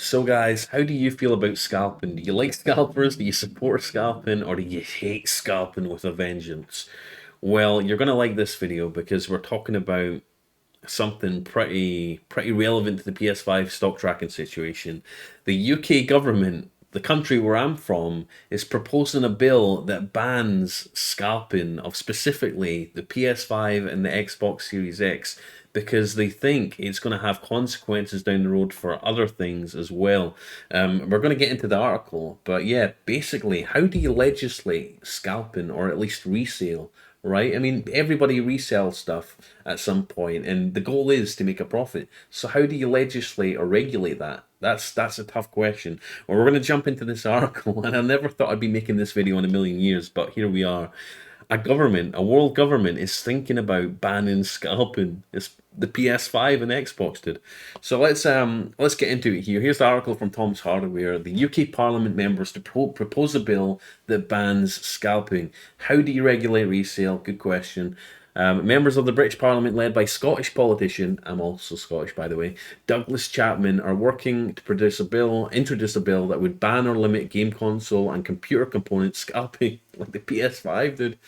So guys, how do you feel about scalping? Do you like scalpers? Do you support scalping? Or do you hate scalping with a vengeance? Well, you're gonna like this video because we're talking about something pretty relevant to the PS5 stock tracking situation. The UK government, the country where I'm from, is proposing a bill that bans scalping of specifically the PS5 and the Xbox Series X because they think it's going to have consequences down the road for other things as well. We're going to get into the article, but yeah, basically, how do you legislate scalping or at least resale? Right? I mean, everybody resells stuff at some point, and the goal is to make a profit. So how do you legislate or regulate that? That's a tough question. Well, we're going to jump into this article, and I never thought I'd be making this video in a million years, but here we are. A world government, is thinking about banning scalping. It's the PS5 and Xbox did. So let's get into it here. Here's the article from Tom's Hardware. The UK Parliament members to propose a bill that bans scalping. How do you regulate resale? Good question. Members of the British Parliament, led by Scottish politician, I'm also Scottish by the way, Douglas Chapman, are working to introduce a bill that would ban or limit game console and computer component scalping, like the PS5 did.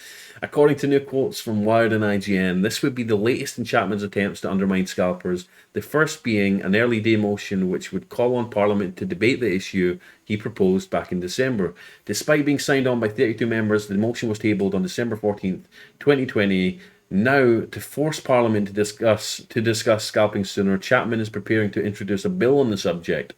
According to new quotes from Wired and IGN, this would be the latest in Chapman's attempts to undermine scalpers, the first being an early day motion which would call on Parliament to debate the issue he proposed back in December. Despite being signed on by 32 members, the motion was tabled on December 14th, 2020. Now, to force Parliament to discuss scalping sooner, Chapman is preparing to introduce a bill on the subject.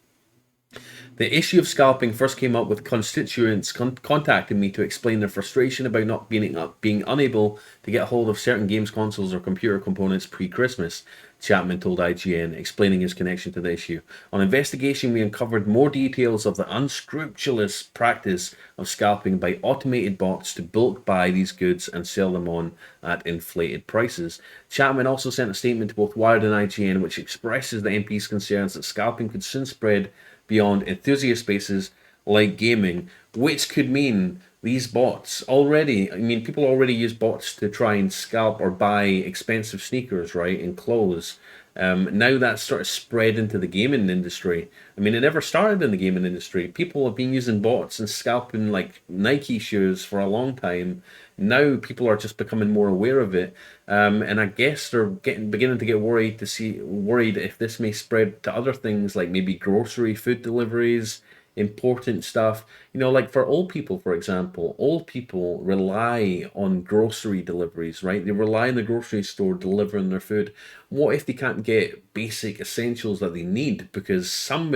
The issue of scalping first came up with constituents contacting me to explain their frustration about not being unable to get hold of certain games consoles or computer components pre-Christmas, Chapman told IGN, explaining his connection to the issue. On investigation, we uncovered more details of the unscrupulous practice of scalping by automated bots to bulk buy these goods and sell them on at inflated prices. Chapman also sent a statement to both Wired and IGN which expresses the MP's concerns that scalping could soon spread beyond enthusiast spaces like gaming, which could mean these bots already, I mean, people already use bots to try and scalp or buy expensive sneakers, right, and clothes. Now that's sort of spread into the gaming industry. I mean, it never started in the gaming industry. People have been using bots and scalping like Nike shoes for a long time. Now people are just becoming more aware of it, and I guess they're beginning to get worried if this may spread to other things like maybe grocery, food deliveries, important stuff. You know, like for old people, for example, old people rely on grocery deliveries, right? They rely on the grocery store delivering their food. What if they can't get basic essentials that they need because some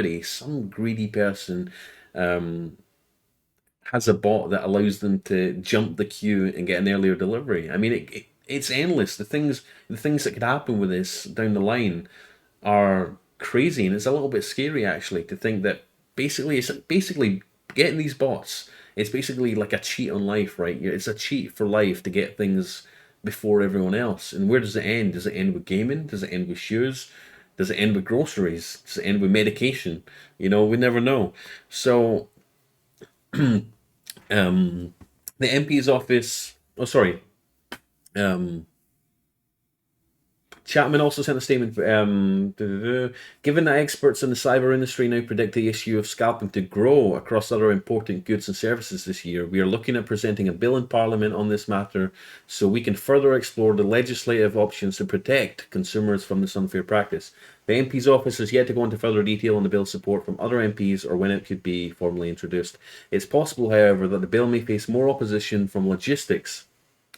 greedy person, um, has a bot that allows them to jump the queue and get an earlier delivery? I mean, it's endless. The things that could happen with this down the line are crazy, and it's a little bit scary actually to think that it's basically getting these bots. It's basically like a cheat on life, right? It's a cheat for life to get things before everyone else. And where does it end? Does it end with gaming? Does it end with shoes? Does it end with groceries? Does it end with medication? We never know. So, um, the MP's office. Oh, sorry. Um, Chapman also sent a statement. Given that experts in the cyber industry now predict the issue of scalping to grow across other important goods and services this year, we are looking at presenting a bill in Parliament on this matter so we can further explore the legislative options to protect consumers from this unfair practice. The MP's office has yet to go into further detail on the bill's support from other MPs or when it could be formally introduced. It's possible, however, that the bill may face more opposition from logistics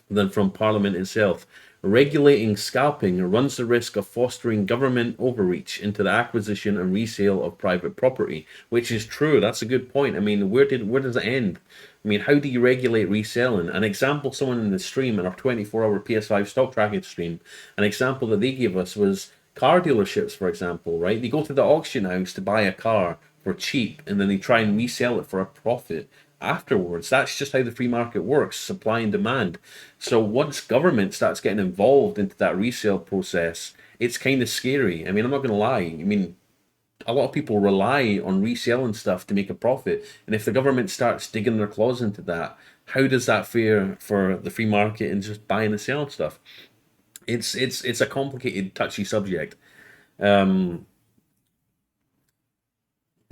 than from Parliament itself. Regulating scalping runs the risk of fostering government overreach into the acquisition and resale of private property, which is true. That's a good point. I mean, where does it end? I mean, how do you regulate reselling? An example, someone in the stream, in our 24-hour PS5 stock tracking stream, an example that they gave us was car dealerships, for example, right? They go to the auction house to buy a car for cheap, and then they try and resell it for a profit afterwards. That's just how the free market works, supply and demand. So once government starts getting involved into that resale process, it's kind of scary. I mean, I'm not going to lie. I mean, a lot of people rely on reselling stuff to make a profit. And if the government starts digging their claws into that, how does that fare for the free market and just buying and selling stuff? It's a complicated, touchy subject. Um,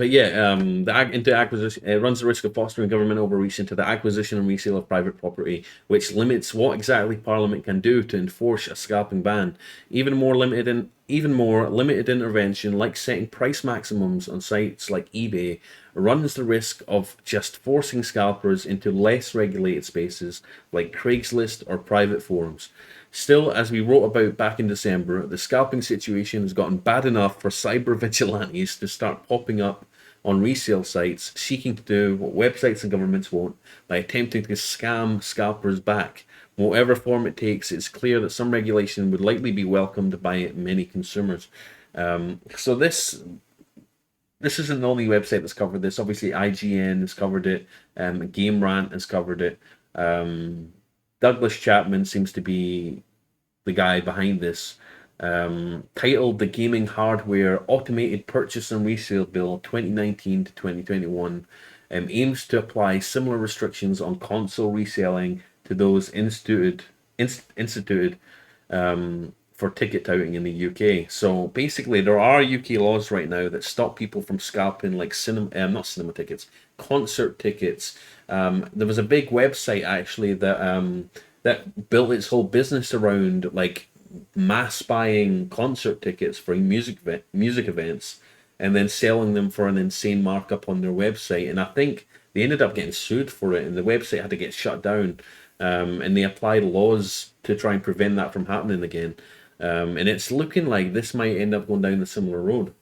But yeah, into acquisition, it runs the risk of fostering government overreach into the acquisition and resale of private property, which limits what exactly Parliament can do to enforce a scalping ban. Even more limited intervention, like setting price maximums on sites like eBay, runs the risk of just forcing scalpers into less regulated spaces like Craigslist or private forums. Still, as we wrote about back in December, the scalping situation has gotten bad enough for cyber vigilantes to start popping up on resale sites seeking to do what websites and governments won't by attempting to scam scalpers back. Whatever form it takes, it's clear that some regulation would likely be welcomed by many consumers. So this isn't the only website that's covered this. Obviously, IGN has covered it. Game Rant has covered it. Douglas Chapman seems to be the guy behind this. Titled "The Gaming Hardware Automated Purchase and Resale Bill 2019 to 2021," aims to apply similar restrictions on console reselling to those instituted for ticket touting in the UK. So basically, there are UK laws right now that stop people from scalping like not cinema tickets, concert tickets. There was a big website actually that built its whole business around like mass buying concert tickets for music events and then selling them for an insane markup on their website. And I think they ended up getting sued for it, and the website had to get shut down. And they applied laws to try and prevent that from happening again. And it's looking like this might end up going down a similar road.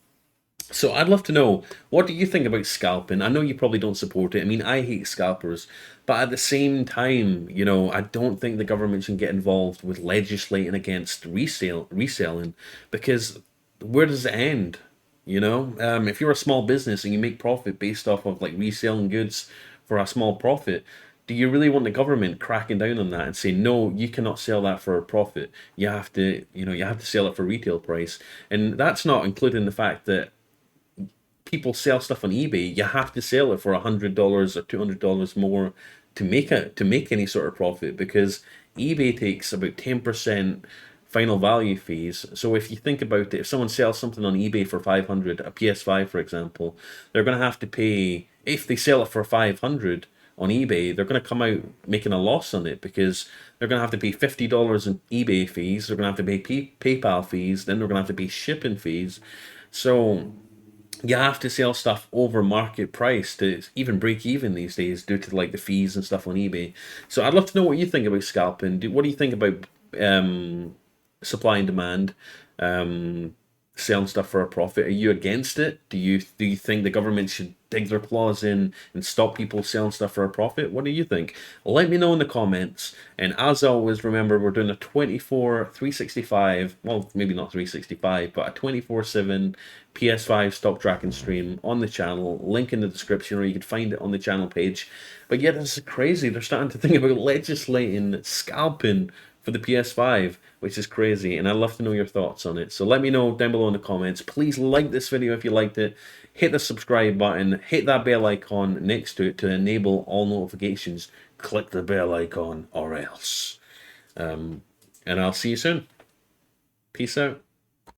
So I'd love to know, what do you think about scalping? I know you probably don't support it. I mean, I hate scalpers, but at the same time, I don't think the government should get involved with legislating against reselling, because where does it end? If you're a small business and you make profit based off of like reselling goods for a small profit, do you really want the government cracking down on that and saying, no, you cannot sell that for a profit? You have to sell it for retail price. And that's not including the fact that people sell stuff on eBay, you have to sell it for $100 or $200 more to make any sort of profit, because eBay takes about 10% final value fees. So if you think about it, if someone sells something on eBay for 500, a PS5 for example, they're going to have to pay, if they sell it for 500 on eBay, they're going to come out making a loss on it, because they're going to have to pay $50 in eBay fees, they're going to have to pay PayPal fees, then they're going to have to pay shipping fees. So you have to sell stuff over market price to even break even these days, due to like the fees and stuff on eBay. So I'd love to know what you think about scalping. What do you think about supply and demand, um, selling stuff for a profit? Are you against it? Do you think the government should dig their claws in and stop people selling stuff for a profit? What do you think? Let me know in the comments. And as always, remember, we're doing a 365, well, maybe not 365, but a 24/7 PS5 stock tracking stream on the channel. Link in the description, or you can find it on the channel page. But yeah, this is crazy. They're starting to think about legislating scalping for the PS5, which is crazy, and I'd love to know your thoughts on it. So let me know down below in the comments. Please like this video if you liked it. Hit the subscribe button, hit that bell icon next to it to enable all notifications. Click the bell icon or else. And I'll see you soon. Peace out.